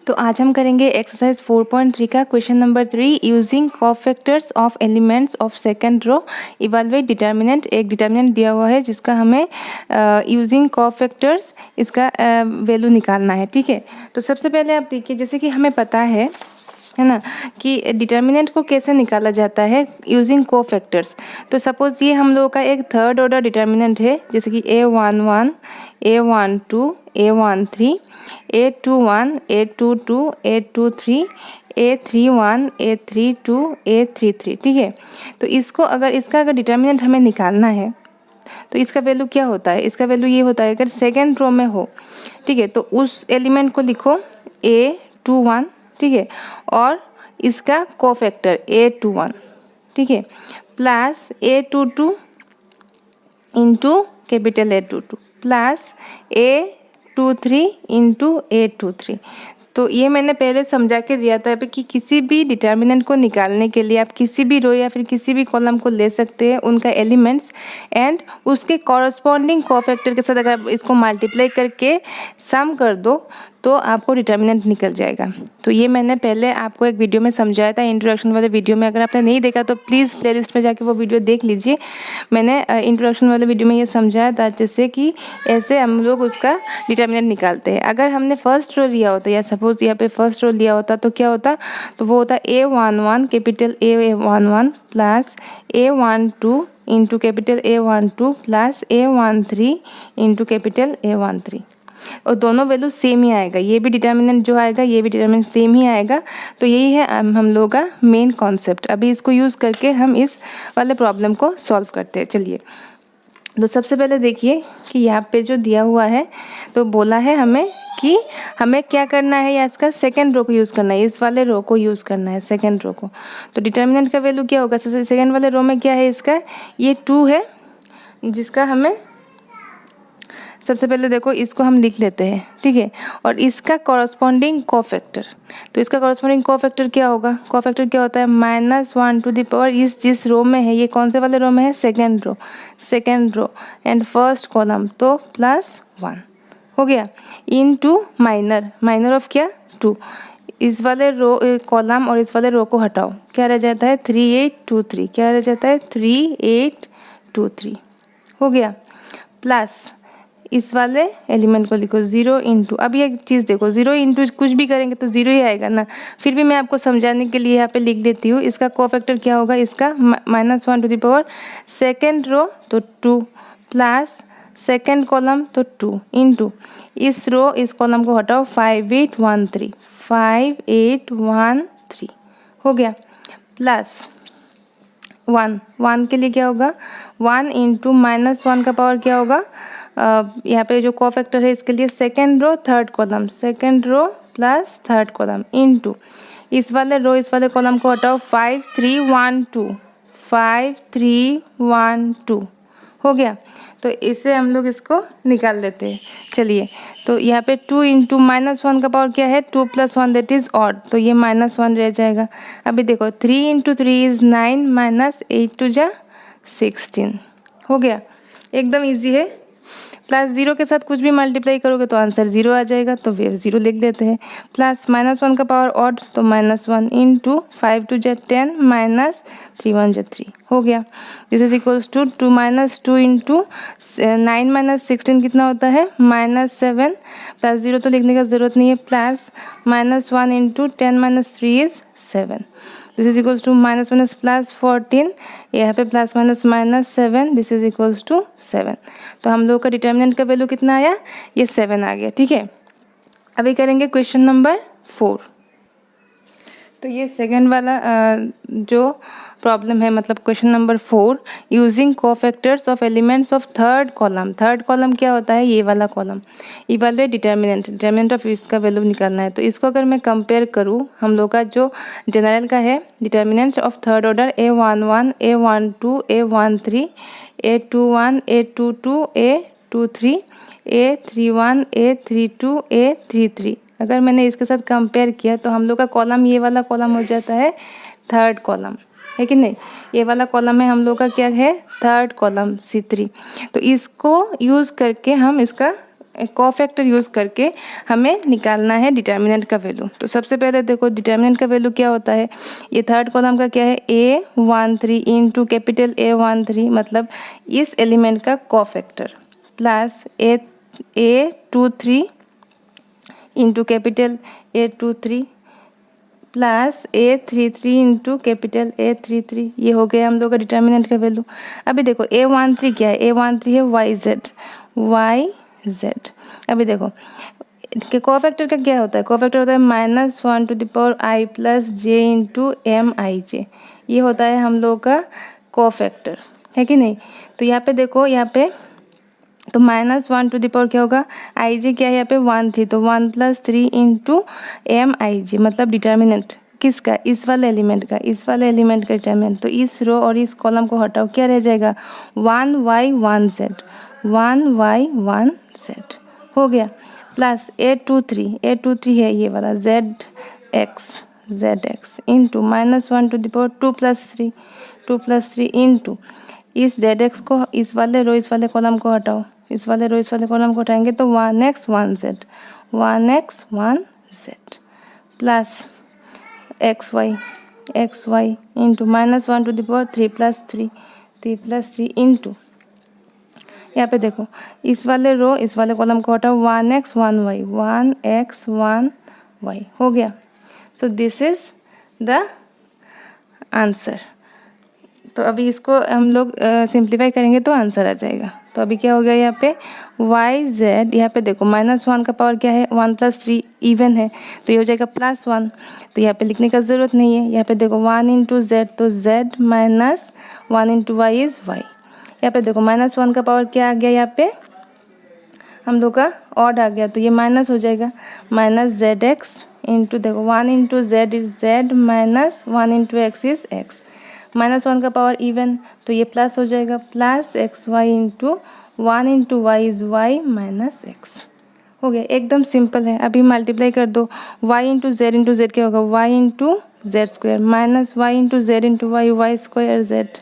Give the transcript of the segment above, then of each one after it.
तो आज हम करेंगे एक्सरसाइज 4.3 का question number 3 using cofactors of elements of second row evaluate determinant. एक डिटर्मिनेंट दिया हुआ है जिसका हमें यूजिंग कोफैक्टर्स इसका वैल्यू निकालना है। ठीक है, तो सबसे पहले आप देखिए, जैसे कि हमें पता है ना कि डिटर्मिनेंट को कैसे निकाला जाता है यूजिंग कोफैक्टर्स। तो सपोज ये हम लोगों का एक थर्ड ऑर्डर डिटर्मिनेंट है, जैसे कि A11, A12, A13, A21, A22, A23, A31, A32, A33। ठीक है, तो इसको अगर डिटर्मिनेंट हमें निकालना है तो इसका वैल्यू क्या होता है? इसका वैल्यू ये होता है अगर सेकेंड रो में हो, ठीक है, तो उस एलिमेंट को लिखो A21, ठीक है, और इसका कोफैक्टर A21, ठीक है, plus A22 into capital A22 plus A23 into A23। तो ये मैंने पहले समझा के दिया था कि किसी भी डिटर्मिनेंट को निकालने के लिए आप किसी भी रो या फिर किसी भी कॉलम को ले सकते हैं, उनका एलिमेंट्स एंड उसके कॉरस्पॉन्डिंग कोफैक्टर के साथ अगर आप इसको मल्टीप्लाई करके सम कर दो तो आपको डिटर्मिनेंट निकल जाएगा। तो ये मैंने पहले आपको एक वीडियो में समझाया था, इंट्रोडक्शन वाले वीडियो में। अगर आपने नहीं देखा तो प्लीज़ प्लेलिस्ट में जाके वो वीडियो देख लीजिए। मैंने इंट्रोडक्शन वाले वीडियो में ये समझाया था जैसे कि ऐसे हम लोग उसका डिटर्मिनेंट निकालते हैं। अगर हमने फर्स्ट रो लिया होता या सपोज यहाँ पे फर्स्ट रो लिया होता तो क्या होता, तो वो होता A11 capital A11 plus A12 into capital A12 plus A13 into capital A13, और दोनों वैल्यू सेम ही आएगा। ये भी डिटर्मिनेंट जो आएगा ये भी डिटर्मिनेंट सेम ही आएगा। तो यही है हम लोगों का मेन कॉन्सेप्ट। अभी इसको यूज़ करके हम इस वाले प्रॉब्लम को सॉल्व करते हैं। चलिए, तो सबसे पहले देखिए कि यहाँ पे जो दिया हुआ है तो बोला है हमें कि हमें क्या करना है, या इसका सेकेंड रो को यूज़ करना है, इस वाले रो को यूज़ करना है, सेकेंड रो को। तो डिटर्मिनेंट का वैल्यू क्या होगा? सेकेंड वाले रो में क्या है इसका, ये 2 है, जिसका हमें सबसे पहले देखो इसको हम लिख लेते हैं, ठीक है, और इसका कॉरस्पॉन्डिंग कोफैक्टर। तो इसका कॉरस्पॉन्डिंग कोफैक्टर क्या होगा? कोफैक्टर क्या होता है? -1 टू द पावर, इस जिस रो में है, ये कौन से वाले रो में है? Second row and first column, तो +1 हो गया, इनटू माइनर ऑफ क्या? 2। इस वाले रो कॉलम और इस वाले रो को हटाओ, क्या रह जाता है? 3823। क्या रह जाता है? 3823 हो गया, प्लस इस वाले एलिमेंट को लिखो 0 इंटू, अब ये चीज़ देखो 0 इंटू कुछ भी करेंगे तो 0 ही आएगा ना। फिर भी मैं आपको समझाने के लिए यहाँ पे लिख देती हूँ। इसका कोफैक्टर क्या होगा? इसका -1 to the power second row तो 2 प्लस सेकेंड कॉलम तो 2 इंटू इस रो इस कॉलम को हटाओ 5813 हो गया, प्लस 1 के लिए क्या होगा? 1 इंटू -1 का पावर क्या होगा? यहाँ पे जो कोफैक्टर है इसके लिए second row third column, second row plus third column into इस वाले रो इस वाले कॉलम को हटाओ 5312 हो गया। तो इससे हम लोग इसको निकाल लेते हैं। चलिए, तो यहाँ पे 2 इंटू -1 का पावर क्या है? 2 + 1 दैट इज़ ऑड, तो ये -1 रह जाएगा। अभी देखो 3 इंटू 3 इज़ 9 -8 2 जा 16 हो गया, एकदम ईजी है। प्लस 0 के साथ कुछ भी मल्टीप्लाई करोगे तो आंसर 0 आ जाएगा, तो फिर 0 लिख देते हैं। प्लस -1 का पावर ऑड, तो -1 इंटू 5 2 जा 10 -3 1 जा 3 हो गया। This is equals to 2 -2 into 9 - 16 कितना होता है? -7, प्लस 0 तो लिखने का ज़रूरत नहीं है, plus -1 into 10 - 3 is 7। This is equals to -1 plus 14, यहाँ पे +- दिस इज इक्वल्स टू 7। तो हम लोग का डिटर्मिनेंट का वैल्यू कितना आया? ये 7 आ गया, ठीक है। अभी करेंगे क्वेश्चन नंबर 4। तो ये सेकंड वाला जो प्रॉब्लम है, मतलब question number 4, using cofactors of elements of third column. Third column क्या होता है? ये वाला कॉलम। इवैल्यूएट डिटर्मिनेंट ऑफ इसका वैल्यू निकालना है। तो इसको अगर मैं कंपेयर करूँ, हम लोग का जो जनरल का है determinant of third order A11, A12, A13, A21, A22, A23, A31, A32, A33, अगर मैंने इसके साथ कंपेयर किया तो हम लोग का कॉलम ये वाला कॉलम हो जाता है थर्ड कॉलम, है कि नहीं? ये वाला कॉलम है हम लोग का क्या है? Third column C3। तो इसको यूज़ करके हम इसका कोफैक्टर यूज़ करके हमें निकालना है डिटर्मिनेंट का वैल्यू। तो सबसे पहले देखो डिटर्मिनेंट का वैल्यू क्या होता है, ये थर्ड कॉलम का क्या है A13 इंटू कैपिटल A13 मतलब इस एलिमेंट का cofactor plus A23 into capital A23 plus A33 into capital A33, ये हो गया हम लोग का डिटर्मिनेंट का वैल्यू। अभी देखो A13 क्या है, A13 है YZ। अभी देखो कोफैक्टर का क्या होता है, कोफैक्टर होता है -1 to the power I plus J into MIJ, ये होता है हम लोग का कोफैक्टर, है कि नहीं। तो यहाँ पे देखो, यहाँ पे तो -1 टू द पावर क्या होगा, आई जे क्या है यहाँ पे 1 थी, तो 1 प्लस 3 इंटू MIJ मतलब डिटर्मिनेंट किसका, इस वाले एलिमेंट का, इस वाले एलिमेंट का डिटर्मिनेंट। तो इस रो और इस कॉलम को हटाओ, क्या रह जाएगा 1Y1Z, 1Y1Z हो गया, प्लस A23 है ये वाला ZX into -1 to the power 2 plus 3 into इस ZX को, इस वाले रो इस वाले कॉलम को हटाओ, इस वाले रो इस वाले कॉलम को हटाएंगे तो 1x1z plus xy into -1 to the power 3 plus 3 into यहाँ पे देखो इस वाले रो इस वाले कॉलम को हटाओ 1x1y हो गया। So this is the answer. तो अभी इसको हम लोग सिंप्लीफाई करेंगे तो आंसर आ जाएगा। तो अभी क्या हो गया यहाँ पे YZ, यहाँ पे देखो -1 का पावर क्या है 1 प्लस 3 इवन है, तो ये हो जाएगा +1, तो यहाँ पे लिखने का ज़रूरत नहीं है। यहाँ पे देखो 1 इंटू Z, तो Z minus 1 into Y is Y। यहाँ पे देखो -1 का पावर क्या आ गया, यहाँ पे हम लोग का ऑड आ गया, तो ये माइनस हो जाएगा -ZX इंटू देखो 1 into Z is Z minus 1 into X is X। -1 का पावर इवन, तो ये प्लस हो जाएगा plus XY into 1 into Y is Y minus X हो गया। एकदम सिंपल है। अभी मल्टीप्लाई कर दो, Y इंटू Z क्या होगा Y into Z square minus Y into Z into Y square Z। यहाँ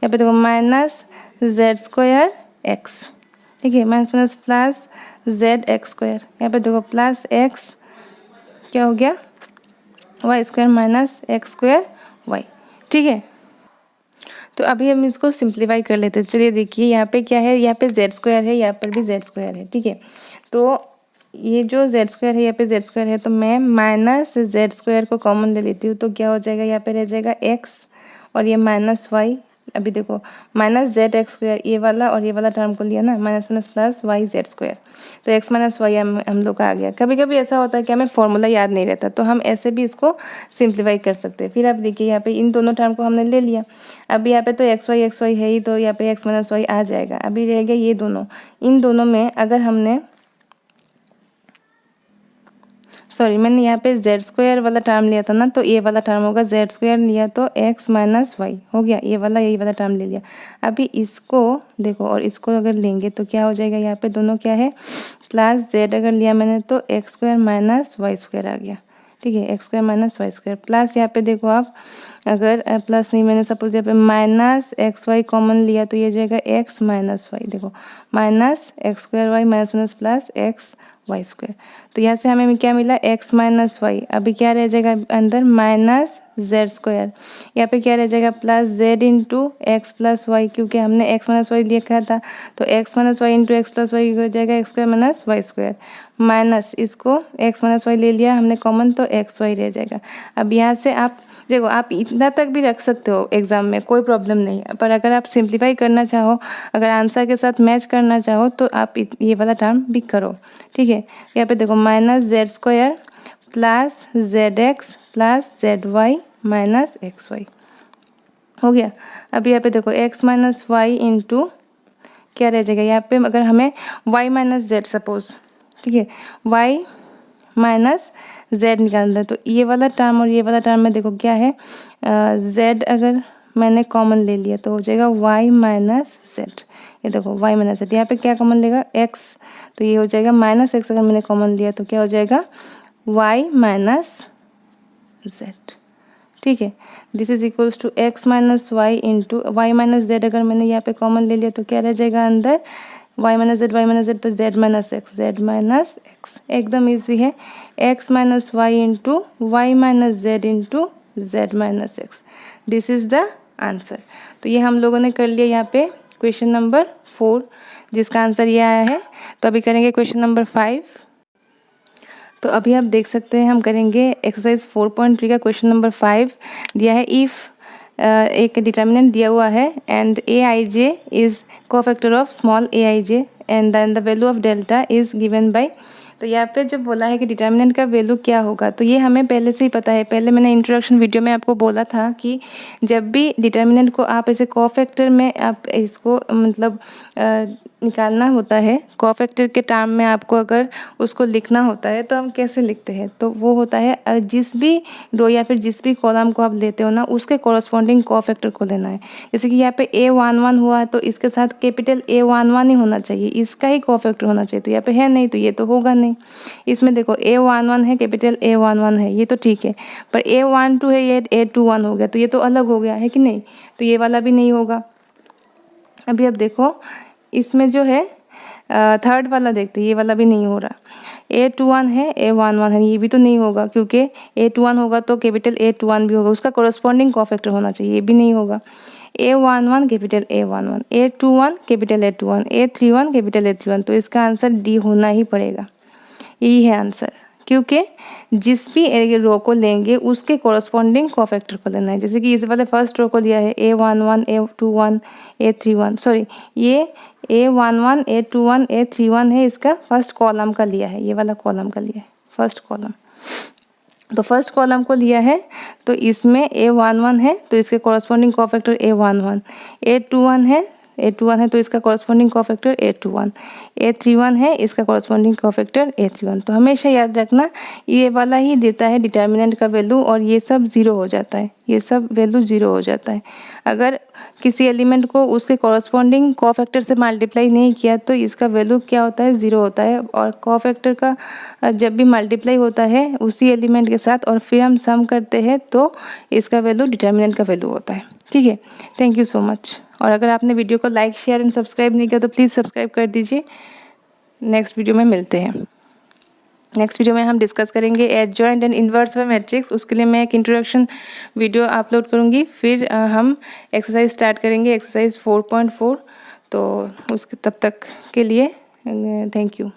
पे देखो माइनस Z स्क्वायर X, ठीक है, माइनस प्लस ZX स्क्वायर। यहाँ पे देखो प्लस X क्या हो गया Y square minus X square Y, ठीक है। तो अभी हम इसको सिंप्लीफाई कर लेते हैं। चलिए देखिए यहाँ पे क्या है, यहाँ पे Z स्क्वायर है, यहाँ पर भी Z स्क्वायर है, ठीक है। तो ये जो Z स्क्वायर है यहाँ पे Z स्क्वायर है, तो मैं माइनस Z स्क्वायर को कॉमन ले लेती हूँ, तो क्या हो जाएगा यहाँ पे रह जाएगा X और ये माइनस Y। अभी देखो माइनस ZX स्क्वायर ये वाला और ये वाला टर्म को लिया ना, माइनस प्लस YZ स्क्वायर, तो X माइनस वाई हम लोग का आ गया। कभी कभी ऐसा होता है कि हमें फॉर्मूला याद नहीं रहता, तो हम ऐसे भी इसको सिंप्लीफाई कर सकते हैं। फिर आप देखिए यहाँ पे इन दोनों टर्म को हमने ले लिया। अभी यहाँ पे तो XY है ही, तो यहाँ पे X माइनस वाई आ जाएगा। अभी रह गया ये दोनों, इन दोनों में अगर हमने मैंने यहाँ पे Z स्क्वायर वाला टर्म लिया था ना, तो ये वाला टर्म होगा Z स्क्वायर लिया तो X माइनस वाई हो गया, यही वाला टर्म ले लिया। अभी इसको देखो और इसको अगर लेंगे तो क्या हो जाएगा, यहाँ पे दोनों क्या है प्लस Z अगर लिया मैंने तो X square minus Y square आ गया, ठीक है, X square minus Y square plus यहाँ पे देखो आप अगर प्लस नहीं, मैंने सपोज यहाँ पे माइनस XY कॉमन लिया तो ये जाएगा X माइनस वाई, देखो minus X square y minus plus X y square. तो यहाँ से हमें क्या मिला X माइनस वाई। अभी क्या रह जाएगा अंदर माइनस Z स्क्वायर, यहाँ पे क्या रह जाएगा plus Z into x plus y, क्योंकि हमने X माइनस वाई लिखा था, तो X minus y into x plus y हो जाएगा X square minus Y square, minus इसको X माइनस वाई ले लिया हमने कॉमन तो एक्स वाई रह जाएगा। अब यहाँ से आप देखो आप इतना तक भी रख सकते हो एग्जाम में, कोई प्रॉब्लम नहीं है, पर अगर आप सिंप्लीफाई करना चाहो, अगर आंसर के साथ मैच करना चाहो तो आप ये वाला टर्म भी करो, ठीक है। यहाँ पे देखो minus Z square plus ZX plus ZY minus XY हो गया। अभी यहाँ पे देखो X माइनस वाई इंटू क्या रह जाएगा, यहाँ पे अगर हमें Y माइनस Z सपोज, ठीक है, Y माइनस Z निकालना है, तो ये वाला टर्म और ये वाला टर्म में देखो क्या है Z अगर मैंने कॉमन ले लिया तो हो जाएगा Y माइनस Z। ये देखो Y माइनस Z, यहाँ पे क्या कॉमन लेगा X, तो ये हो जाएगा माइनस X अगर मैंने कॉमन लिया तो क्या हो जाएगा Y माइनस Z, ठीक है। This is equals to X minus y into y minus Z अगर मैंने यहाँ पे कॉमन ले लिया तो क्या रह जाएगा अंदर y माइनस जेड तो z माइनस एक्स, एकदम ईजी है। x minus y into y minus z into z minus x, this is the answer. तो ये हम लोगों ने कर लिया यहाँ पे क्वेश्चन नंबर 4, जिसका आंसर ये आया है। तो अभी करेंगे क्वेश्चन नंबर 5। तो अभी आप देख सकते हैं हम करेंगे एक्सरसाइज 4.3 का क्वेश्चन नंबर 5 दिया है। इफ़ एक डिटर्मिनेंट दिया हुआ है and a i j is cofactor of small a i j and then the value of delta is given by. तो यहाँ पे जो बोला है कि डिटर्मिनेंट का वैल्यू क्या होगा, तो ये हमें पहले से ही पता है। पहले मैंने इंट्रोडक्शन वीडियो में आपको बोला था कि जब भी डिटर्मिनेंट को आप ऐसे कोफैक्टर में आप इसको मतलब निकालना होता है, कोफैक्टर के टर्म में आपको अगर उसको लिखना होता है तो हम कैसे लिखते हैं, तो वो होता है जिस भी रो या फिर जिस भी कॉलम को आप लेते हो ना, उसके कॉरस्पॉन्डिंग कोफैक्टर को लेना है। जैसे कि यहाँ पे A11 हुआ है तो इसके साथ कैपिटल A11 ही होना चाहिए, इसका ही कोफैक्टर होना चाहिए। तो यहाँ पे है नहीं तो ये तो होगा नहीं। इसमें देखो A11 है, कैपिटल A11 है, ये तो ठीक है। पर A12 है, ये A21 हो गया, तो ये तो अलग हो गया है कि नहीं, तो ये वाला भी नहीं होगा। अभी अब देखो इसमें जो है थर्ड वाला देखते हैं, ये वाला भी नहीं हो रहा। A21 है, A11 है, ये भी तो नहीं होगा, क्योंकि A21 होगा तो कैपिटल A21 भी होगा, उसका कोरस्पॉन्डिंग कोफैक्टर होना चाहिए, ये भी नहीं होगा। A11 capital A11, A21 capital A21, A31 capital A31, तो इसका आंसर डी होना ही पड़ेगा। यही है आंसर, क्योंकि जिस भी रो को लेंगे उसके कोरस्पॉन्डिंग कोफैक्टर को लेना है। जैसे कि इस वाले फर्स्ट रो को लिया है A11 A21 A31, सॉरी ये A11 A21 A31 है, इसका फर्स्ट कॉलम का लिया है, ये वाला कॉलम का लिया है फर्स्ट कॉलम। तो फर्स्ट कॉलम को लिया है तो इसमें A11 है तो इसके कोरस्पॉन्डिंग कोफैक्टर A11, A21 है तो इसका कोरस्पॉन्डिंग कोफैक्टर A21, A31 है इसका कोरस्पॉन्डिंग कोफैक्टर A31। तो हमेशा याद रखना ये वाला ही देता है डिटर्मिनेंट का वैल्यू, और ये सब ज़ीरो हो जाता है, ये सब वैल्यू ज़ीरो हो जाता है। अगर किसी एलिमेंट को उसके कोरस्पॉन्डिंग कोफैक्टर से मल्टीप्लाई नहीं किया तो इसका वैल्यू क्या होता है, ज़ीरो होता है। और कोफैक्टर का जब भी मल्टीप्लाई होता है उसी एलिमेंट के साथ और फिर हम सम करते हैं तो इसका वैल्यू डिटर्मिनेंट का वैल्यू होता है। ठीक है, थैंक यू सो मच। और अगर आपने वीडियो को लाइक शेयर एंड सब्सक्राइब नहीं किया तो प्लीज़ सब्सक्राइब कर दीजिए। नेक्स्ट वीडियो में मिलते हैं। नेक्स्ट वीडियो में हम डिस्कस करेंगे adjoint and inverse by matrix. उसके लिए मैं एक इंट्रोडक्शन वीडियो अपलोड करूँगी, फिर हम एक्सरसाइज स्टार्ट करेंगे, एक्सरसाइज 4.4। तो उसके तब तक के लिए थैंक यू।